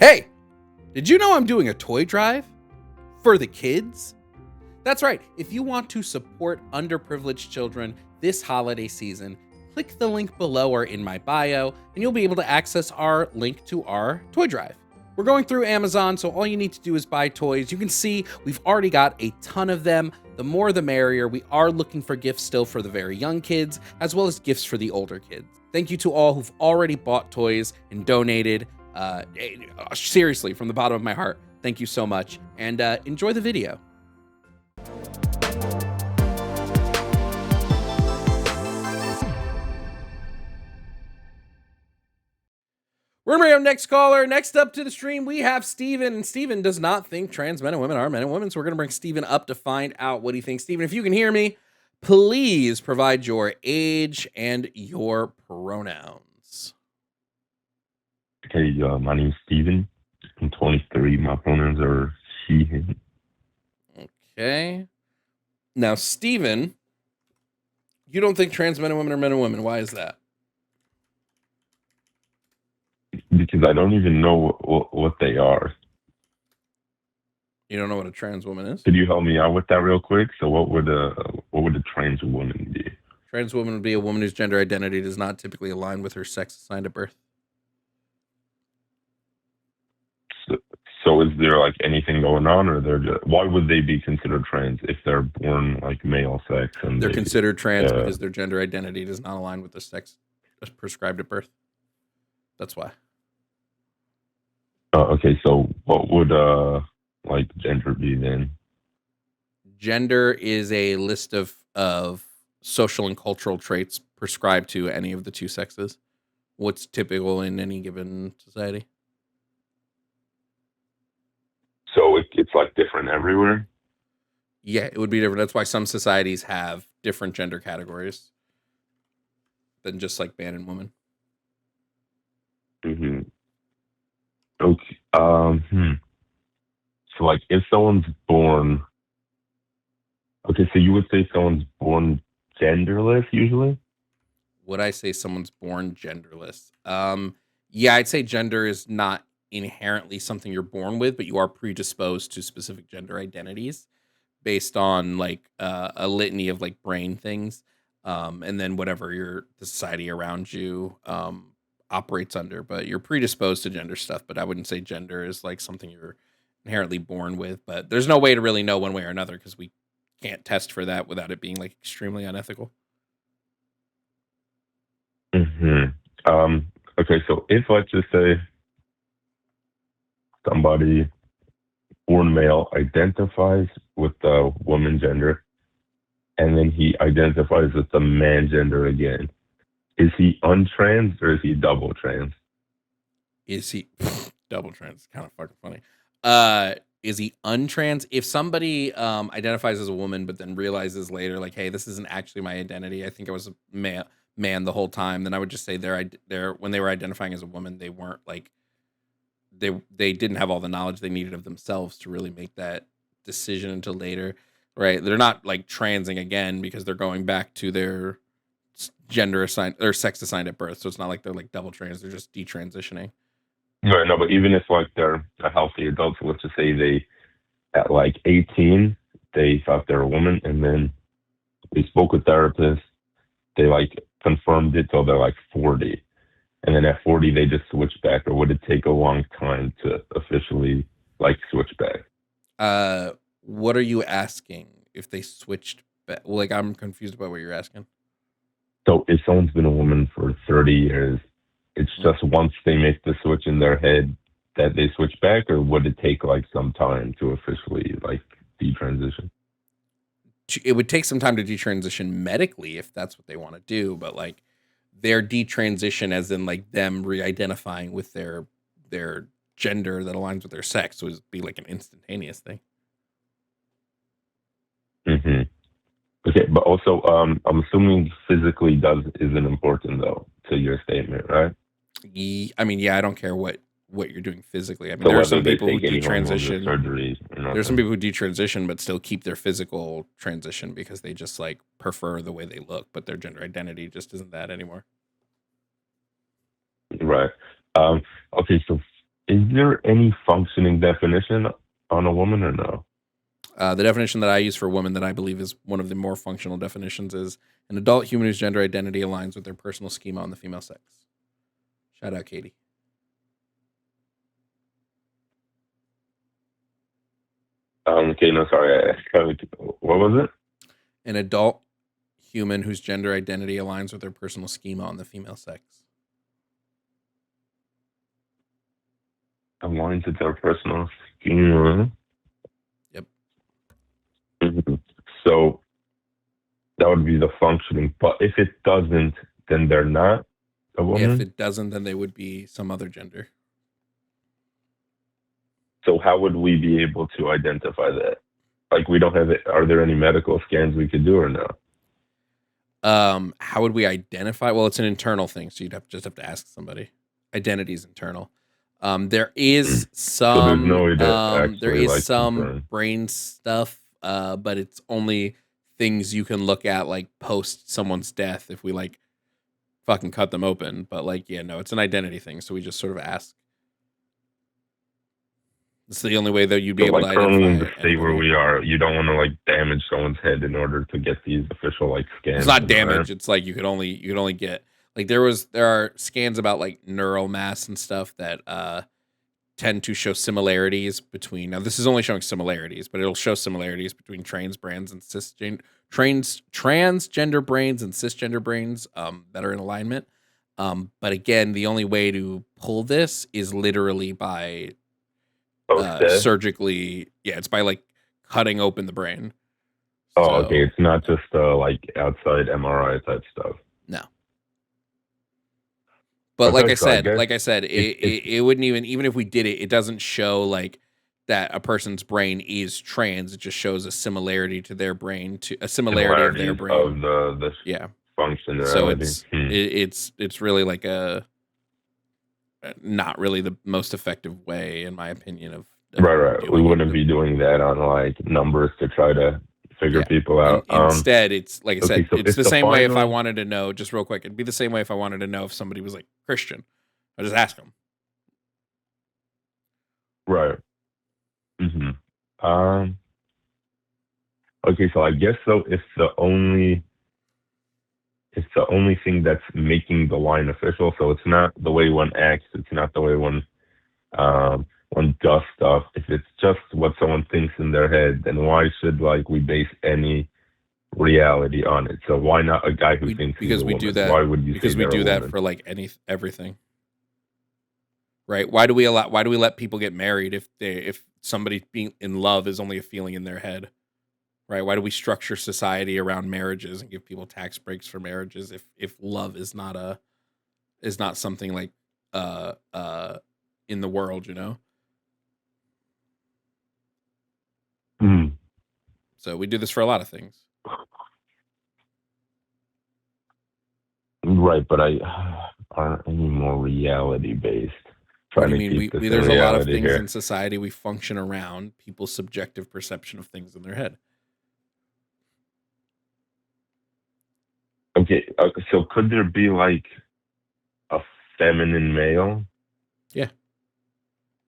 Hey, did you know I'm doing a toy drive for the kids? That's right. If you want to support underprivileged children this holiday season, click the link below or in my bio, and you'll be able to access our link to our toy drive. We're going through Amazon, so all you need to do is buy toys. You can see we've already got a ton of them. The more the merrier. We are looking for gifts still for the very young kids, as well as gifts for the older kids. Thank you to all who've already bought toys and donated. Seriously, from the bottom of my heart, thank you so much, and enjoy the video. We're gonna bring up next caller. Next up to the stream, we have Steven. And Steven does not think trans men and women are men and women. So we're gonna bring Steven up to find out what he thinks. Steven, if you can hear me, please provide your age and your pronouns. Okay, my name's Steven. I'm 23. My pronouns are she, him. Okay. Now, Steven, you don't think trans men and women are men and women. Why is that? Because I don't even know what they are. You don't know what a trans woman is? Could you help me out with that real quick? So what would a trans woman be? Trans woman would be a woman whose gender identity does not typically align with her sex assigned at birth. So is there like anything going on, or why would they be considered trans if they're born like male sex? And they're considered trans because their gender identity does not align with the sex prescribed at birth. That's why. Okay, so what would like gender be then? Gender is a list of social and cultural traits prescribed to any of the two sexes. What's typical in any given society? So it's like different everywhere? Yeah, it would be different. That's why some societies have different gender categories than just like man and woman. Mm-hmm. Okay. So like if someone's born, okay, so you would say someone's born genderless usually? Would I say someone's born genderless? Yeah, I'd say gender is not inherently something you're born with, but you are predisposed to specific gender identities based on like a litany of like brain things, and then whatever the society around you operates under. But you're predisposed to gender stuff. But I wouldn't say gender is like something you're inherently born with. But there's no way to really know one way or another because we can't test for that without it being like extremely unethical. Mm-hmm. Okay, so if let's just say somebody born male identifies with the woman gender, and then he identifies with the man gender again, is he untrans or is he double trans? Is he double trans? Kind of fucking funny. Is he untrans? If somebody identifies as a woman but then realizes later, like, hey, this isn't actually my identity. I think I was a man the whole time. Then I would just say they're when they were identifying as a woman, they weren't like they didn't have all the knowledge they needed of themselves to really make that decision until later, right? They're not like transing again because they're going back to their gender assigned or sex assigned at birth. So it's not like they're like double trans. They're just detransitioning. Right, no, but even if like they're a healthy adult, so let's just say they at like 18 they thought they're a woman, and then they spoke with therapists, they like confirmed it till they're like 40, and then at 40 they just switch back, or would it take a long time to officially like switch back? What are you asking? If they switched back? Well, like I'm confused about what you're asking. So if someone's been a woman for 30 years, it's just once they make the switch in their head that they switch back, or would it take like some time to officially like detransition? It would take some time to detransition medically if that's what they want to do, but like their detransition as in like them re-identifying with their gender that aligns with their sex would be like an instantaneous thing. Mm-hmm. Okay, but also I'm assuming physically isn't important though to your statement, right? I mean, yeah, I don't care what you're doing physically. I mean, So there are whether some they people who take any hormones or detransition. surgeries or There's some nothing. people who detransition but still keep their physical transition because they just like prefer the way they look, but their gender identity just isn't that anymore. Right. Okay, so Is there any functioning definition on a woman or no? The definition that I use for woman that I believe is one of the more functional definitions is an adult human whose gender identity aligns with their personal schema on the female sex. Shout out, Katie. Okay, no, sorry. What was it? An adult human whose gender identity aligns with their personal schema on the female sex. Aligns with their personal schema. Yep. Mhm. So that would be the functioning. But if it doesn't, then they're not a If woman. it doesn't, then they would be some other gender. So how would we be able to identify that? Like we don't have it. Are there any medical scans we could do or no? How would we identify? Well, it's an internal thing, so you'd just have to ask somebody. Identity is internal. There is So there's no way to there actually is like some confirm. brain stuff, but it's only things you can look at like post someone's death if we like fucking cut them open. But like, yeah, no, it's an identity thing, so we just sort of ask. It's the only way that you'd be So able to like currently in identify the state where anybody. we are, you don't want to like damage someone's head in order to get these official like scans. It's not am I right? damage. It's like you could only get like there are scans about like neural mass and stuff that tend to show similarities between. Now this is only showing similarities, but it'll show similarities between transgender brains and cisgender brains that are in alignment. But again, the only way to pull this is literally by Post-death? surgically. Yeah, it's by like cutting open the brain. Oh, okay. So It's not just like outside MRI type stuff. no. But Okay, so I guess like I said, it's it wouldn't even if we did it, it doesn't show like that a person's brain is trans. It just shows a similarity to their brain, to a similarity of their similarities brain. of the Yeah. So functionality. it's really like a not really the most effective way, in my opinion, of Right. We doing it. wouldn't be doing that on like numbers to try to figure Yeah. people out. Instead, it's like I Okay, said, so it's if the the same way if I final wanted to know, just real quick, it'd be the same way if I wanted to know if somebody was like Christian. I just ask them. right. hmm Um. Okay, so I guess so. It's the only thing that's making the line official. So it's not the way one acts. It's not the way one does stuff. If it's just what someone thinks in their head, then why should like we base any reality on it? So why not a guy who thinks he's Because a we do woman? that Why would you say because we they're a do that woman? for like everything. Right? Why do we let people get married if somebody being in love is only a feeling in their head? Right? Why do we structure society around marriages and give people tax breaks for marriages if love is not something like uh uh in the world, you know? Hmm. So we do this for a lot of things. Right, but I aren't any more reality based. What Trying do you to mean? keep this in There's a lot of reality things here. in society we function around people's subjective perception of things in their head. Okay, so could there be like a feminine male? Yeah.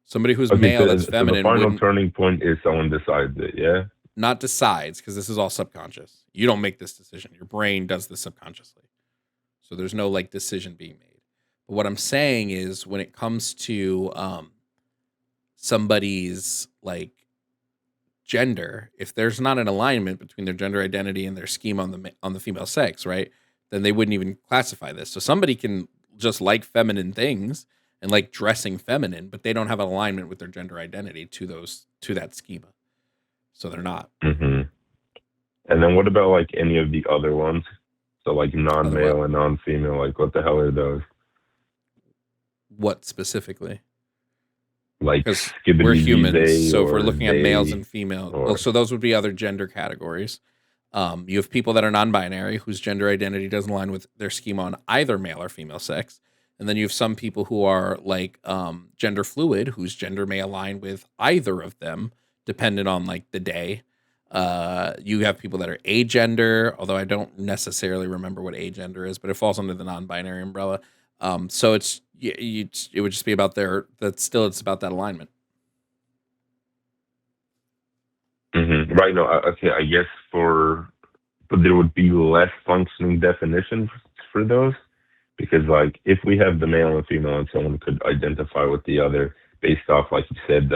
Somebody who's Okay, male that's so the feminine final wouldn't turning point is someone decides it, yeah? not decides because this is all subconscious. You don't make this decision. Your brain does this subconsciously. So there's no like decision being made. But what I'm saying is when it comes to somebody's like gender, if there's not an alignment between their gender identity and their scheme on the female sex, right? Then they wouldn't even classify this. So somebody can just like feminine things and like dressing feminine, but they don't have an alignment with their gender identity to that schema. So they're not. hmm And then what about like any of the other ones? So like Other what? non-male and non-female, like what the hell are those? What specifically? Like Because we're skibbity humans. they So if we're or looking at males they and females, well, or so those would be other gender categories. You have people that are non-binary whose gender identity doesn't align with their schema on either male or female sex, and then you have some people who are like gender fluid, whose gender may align with either of them, dependent on like the day. You have people that are agender, although I don't necessarily remember what agender is, but it falls under the non-binary umbrella. So Yeah, it would just be about it's about that alignment. Right. No. Okay. I guess but there would be less functioning definitions for those because, like, if we have the male and female, and someone could identify with the other based off, like you said,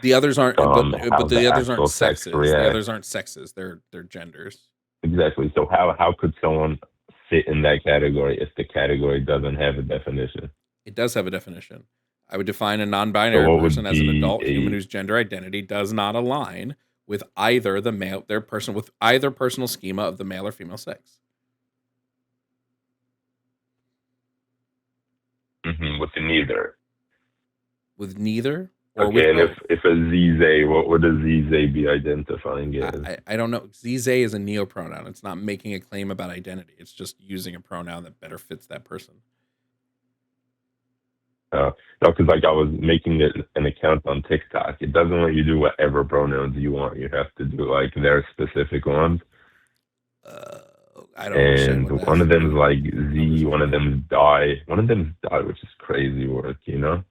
The others aren't, how but the the others aren't actual sex sexes. The reacts. others aren't sexes. They're genders. Exactly. So how could someone fit in that category if the category doesn't have a definition? It does have a definition. I would define a So non-binary what person would as an be adult human whose gender identity does not align with either with either personal schema of the male or female sex. with the neither? With neither or Okay, with and if both. if a ZZ, what would a ZZ be identifying as? I don't know. Zize is a neopronoun. It's not making a claim about identity. It's just using a pronoun that better fits that person. No, because like I was making an account on TikTok. It doesn't let you do whatever pronouns you want. You have to do like their specific ones. Uh, I don't understand And what that one has of to them do is with like numbers Z, of one of people. them is die, one of them is die, which is crazy work, you know?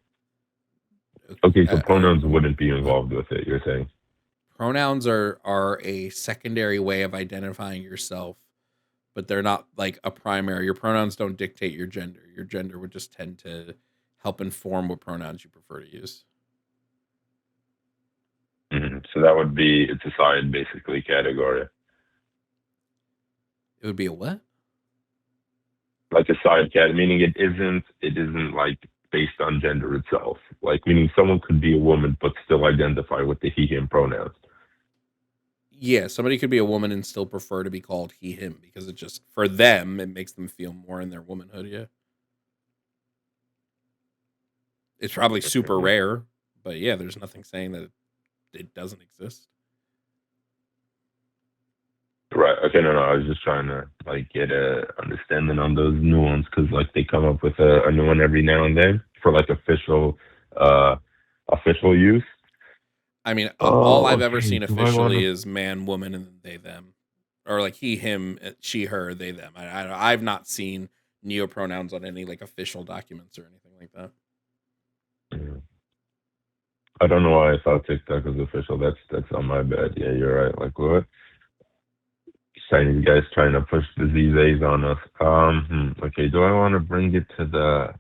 Okay, so I don't pronouns know wouldn't be what involved with it, you're saying? pronouns are a secondary way of identifying yourself, but they're not like a primary. Your pronouns don't dictate your gender. Your gender would just tend to help inform what pronouns you prefer to use. So that would be it's a side basically category, It would be a what? like a side cat, meaning it isn't like based on gender itself. Like meaning someone could be a woman but still identify with the he him pronouns. Yeah, somebody could be a woman and still prefer to be called he him because it just for them it makes them feel more in their womanhood. Yeah, it's probably super Mhm. rare, but yeah, there's nothing saying that it doesn't exist. Right. Okay. No. No. I was just trying to like get a understanding on those new ones because like they come up with a new one every now and then for like uh, official use. I mean, all Oh, I've ever okay. seen Do I want officially to? is man, woman, and they them, or like he, him, she, her, they, them. I've not seen neopronouns on any like official documents or anything like that. I don't know why I thought TikTok was official. That's on my bad. Yeah, you're right. Like what? Chinese guys trying to push the ZZs on us. Okay. Do I want to bring it to the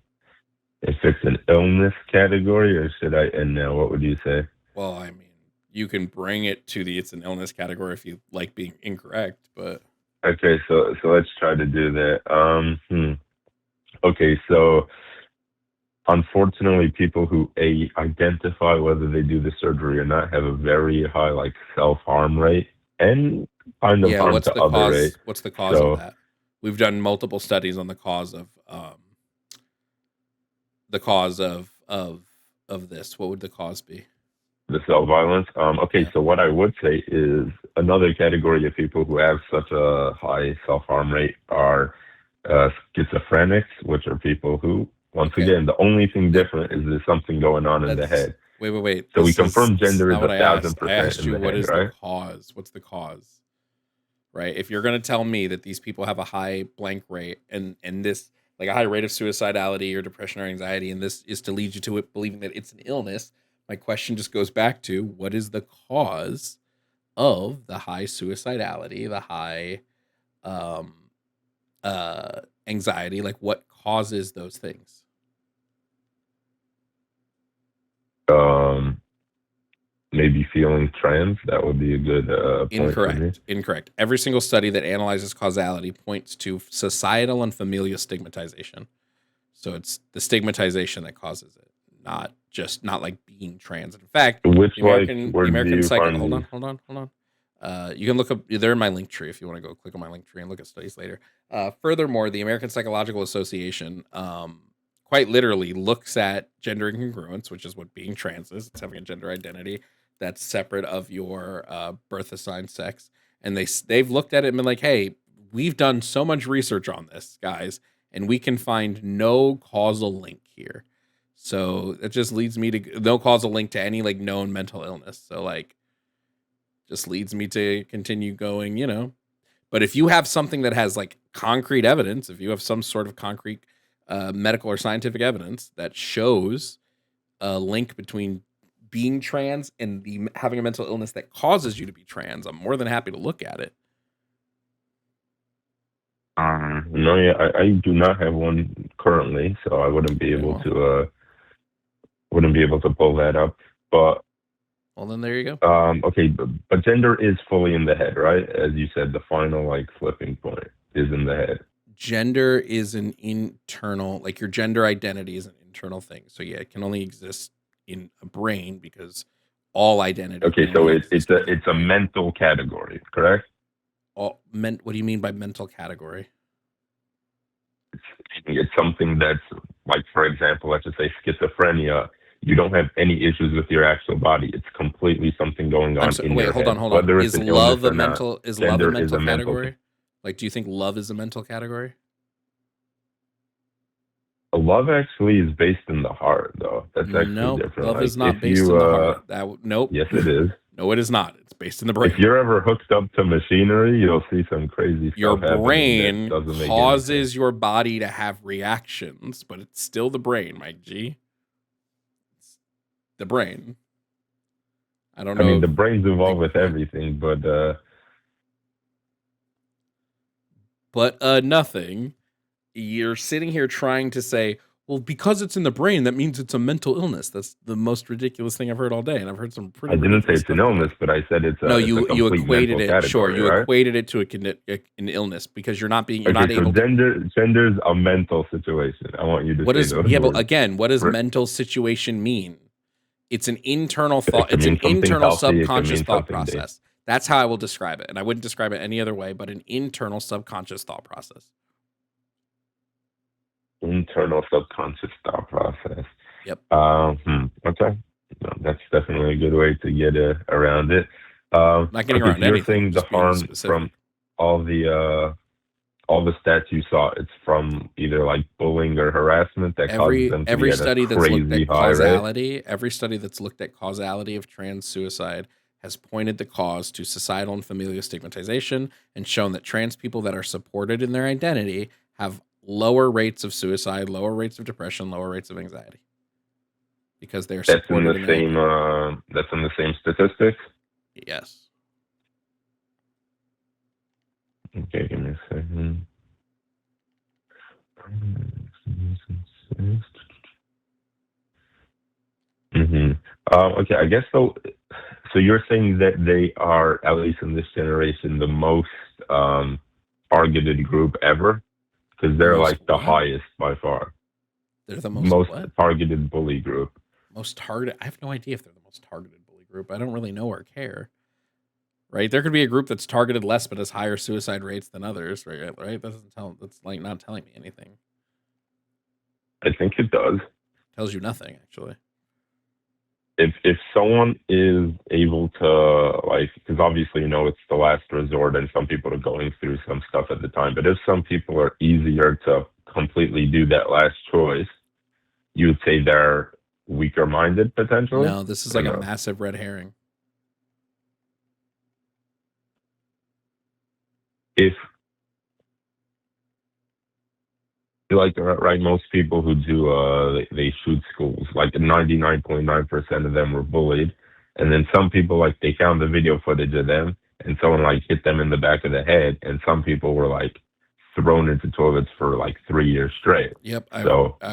if it's an illness category or should I end now? What would you say? Well, I mean, you can bring it to the it's an illness category if you like being incorrect, but Okay, so let's try to do that. Okay, so unfortunately, people who identify whether they do the surgery or not have a very high like self harm rate and kind of yeah, harm to other rate. What's the cause of So that? We've done multiple studies on the cause of this. What would the cause be? the cell violence. Okay, Yeah. so what I would say is another category of people who have such a high self harm rate are schizophrenics, which are people who, once Okay. again, the only thing That different is there's something going on in the that's head. wait. So we This confirm is gender not is what a I thousand asked. I percent asked in you the what head, is the right? cause? What's the cause? Right? If you're going to tell me that these people have a high blank rate and this like a high rate of suicidality or depression or anxiety and this is to lead you to it believing that it's an illness, my question just goes back to what is the cause of the high suicidality, the high um anxiety, like what causes those things? Um, Maybe feeling trans. That would be a good point for me. Incorrect. Every single study that analyzes causality points to societal and familial stigmatization. So it's the stigmatization that causes it, not like being trans. In fact, Which like The where do American you psych. find these? Hold on. You can look up. They're in my link tree if you want to go click on my link tree and look at studies later. Furthermore, the American Psychological Association, quite literally, looks at gender incongruence, which is what being trans is. It's having a gender identity that's separate of your birth assigned sex, and they've looked at it and been like, "Hey, we've done so much research on this, guys, and we can find no causal link here." So it just leads me to no causal link to any like known mental illness. So like just leads me to continue going. But if you have something that has like concrete evidence, if you have some sort of concrete medical or scientific evidence that shows a link between being trans and having a mental illness that causes you to be trans, I'm more than happy to look at it. No, yeah, I do not have one currently, so I wouldn't be able to pull that up. But well, then there you go. Okay, but gender is fully in the head, right? As you said, the final like flipping point is in the head. Gender is an internal, like your gender identity is an internal thing. So yeah, it can only exist in a brain because all identity. Okay, so it's a mental category, correct? What do you mean by mental category? It's something that's like, for example, let's just say schizophrenia. You don't have any issues with your actual body. It's completely something going on in your head. Hold on. Whether Is it's an love illness a or mental? not, Is love a gender mental is a category? Like, do you think love is a mental category? Love actually is based in the heart, though. That's actually No, different. love Like, is not if based you, in the heart. Nope. yes, it is. No, it is not. It's based in the brain. If you're ever hooked up to machinery, you'll see some crazy Your stuff happening that brain doesn't make any causes sense. your body to have reactions, but it's still the brain, Mike G. It's the brain. I don't know. I mean, the brain's involved with everything, but nothing. You're sitting here trying to say, well, because it's in the brain, that means it's a mental illness. That's the most ridiculous thing I've heard all day, and I've heard some pretty. I didn't say ridiculous it's an stuff illness, today. but I said it's a, No, it's a you complete equated mental it. category, Sure, you right? equated it to an illness because you're not being. You're Okay, not so able. gender's a mental situation. I want you to What say is those yeah? words. But again, what does Right. mental situation mean? It's an internal It thought. can It's an mean something internal healthy. It can subconscious mean thought something dangerous. process. That's how I will describe it, and I wouldn't describe it any other way. But an internal subconscious thought process. Internal subconscious thought process. Yep. Okay. No, that's definitely a good way to get around it. Not getting around you're anything. saying the Just being harm specific. from all the stats you saw, it's from either like bullying or harassment that causes them to be at a crazy high rate. Every study that's looked at causality of trans suicide has pointed the cause to societal and familial stigmatization and shown that trans people that are supported in their identity have lower rates of suicide, lower rates of depression, lower rates of anxiety because they're supported in their identity. That's in the same statistics. Yes. Okay, give me a second. Okay, I guess so. So you're saying that they are, at least in this generation, the most targeted group ever, because they're like the highest by far. They're the most targeted bully group. Most targeted. I have no idea if they're the most targeted bully group. I don't really know or care. Right? There could be a group that's targeted less but has higher suicide rates than others. Right? That's like not telling me anything. I think it does. Tells you nothing, actually. If someone is able to, like, because obviously, it's the last resort and some people are going through some stuff at the time, but if some people are easier to completely do that last choice, you would say they're weaker minded potentially? No, this is like a massive red herring. If like, right, most people who do they shoot schools, like 99.9% of them were bullied, and then some people, like, they found the video footage of them and someone like hit them in the back of the head, and some people were like thrown into toilets for like 3 years straight. Yep.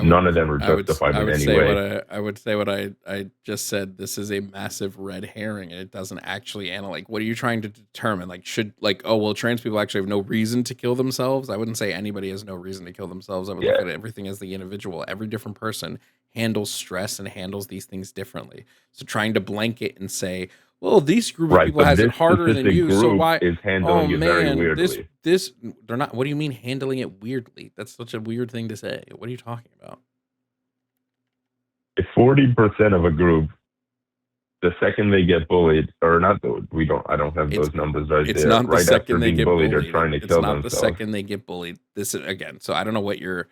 None of them are justified in any way. I would say what I just said. This is a massive red herring, and it doesn't actually analyze. Like, what are you trying to determine? Like, trans people actually have no reason to kill themselves? I wouldn't say anybody has no reason to kill themselves. I would look at everything as the individual. Every different person handles stress and handles these things differently. So trying to blanket and say, well, this group of people has it harder than you, so why is handling it very weirdly. They're not. What do you mean handling it weirdly? That's such a weird thing to say. What are you talking about? If 40% of a group, the second they get bullied, or not, I don't have those numbers right there. It's not the second they get bullied. They're trying to kill themselves. It's not the second they get bullied. This is, again, so I don't know what you're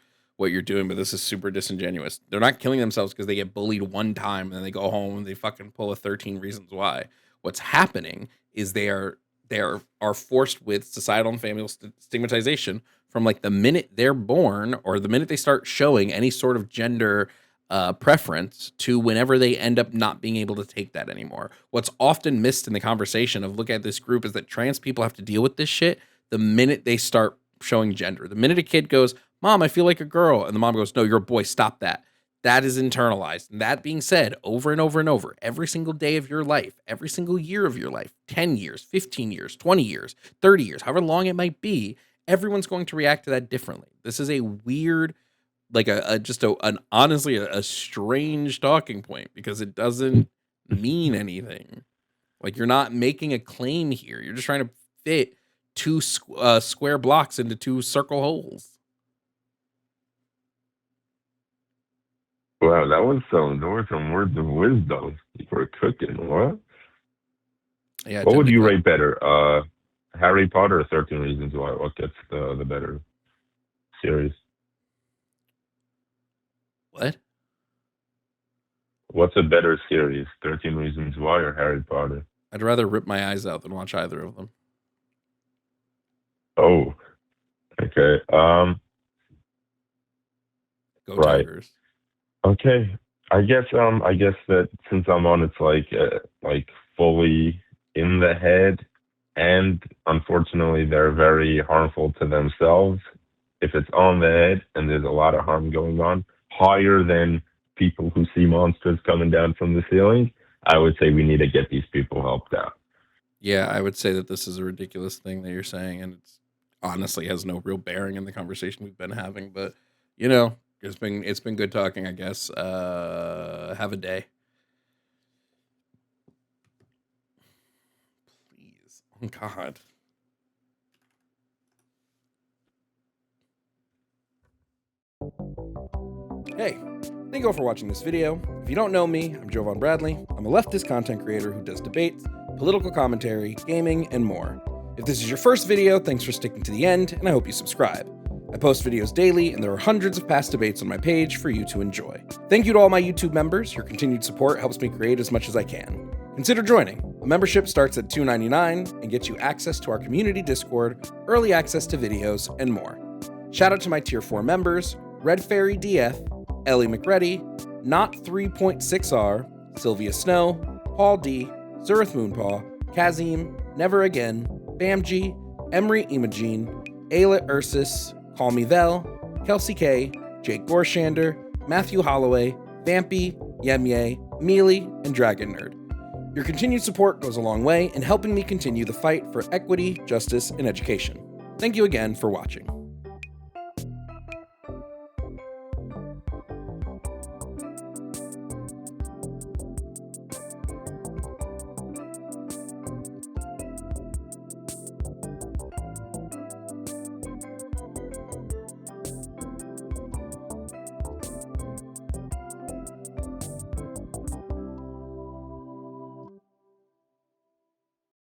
doing, but this is super disingenuous. They're not killing themselves because they get bullied one time and then they go home and they fucking pull a 13 reasons why. What's happening is they are forced with societal and familial stigmatization from like the minute they're born or the minute they start showing any sort of gender preference to whenever they end up not being able to take that anymore. What's often missed in the conversation of look at this group is that trans people have to deal with this shit the minute they start showing gender. The minute a kid goes, "Mom, I feel like a girl," and the mom goes, "No, you're a boy, stop that." That is internalized. And that being said, over and over and over, every single day of your life, every single year of your life, 10 years, 15 years, 20 years, 30 years, however long it might be, everyone's going to react to that differently. This is a weird, like an honestly a strange talking point because it doesn't mean anything. Like you're not making a claim here. You're just trying to fit two square blocks into two circle holes. Wow, there were some words of wisdom for cooking. What? Yeah. What would you rate better? Harry Potter or 13 Reasons Why? What gets the better series? What? What's a better series? 13 Reasons Why or Harry Potter? I'd rather rip my eyes out than watch either of them. Oh, okay. Go Right. Tigers. Okay. I guess that since I'm on, it's like fully in the head, and unfortunately they're very harmful to themselves. If it's on the head and there's a lot of harm going on, higher than people who see monsters coming down from the ceiling, I would say we need to get these people helped out. Yeah, I would say that this is a ridiculous thing that you're saying, and it's honestly has no real bearing in the conversation we've been having. But it's been good talking, I guess. Have a day. Please. Oh God. Hey, thank you all for watching this video. If you don't know me, I'm Jovan Bradley. I'm a leftist content creator who does debates, political commentary, gaming, and more. If this is your first video, thanks for sticking to the end, and I hope you subscribe. I post videos daily, and there are hundreds of past debates on my page for you to enjoy. Thank you to all my YouTube members. Your continued support helps me create as much as I can. Consider joining. A membership starts at $2.99 and gets you access to our community Discord, early access to videos, and more. Shout out to my Tier 4 members, Red Fairy DF, Ellie McReady, Not 3.6R, Sylvia Snow, Paul D, Zurith Moonpaw, Kazim, Never Again, Bamji, Emery Imogene, Ayla Ursus, Call Me Vel, Kelsey K, Jake Gorshander, Matthew Holloway, Vampy, Yemye, Mealy, and Dragon Nerd. Your continued support goes a long way in helping me continue the fight for equity, justice, and education. Thank you again for watching.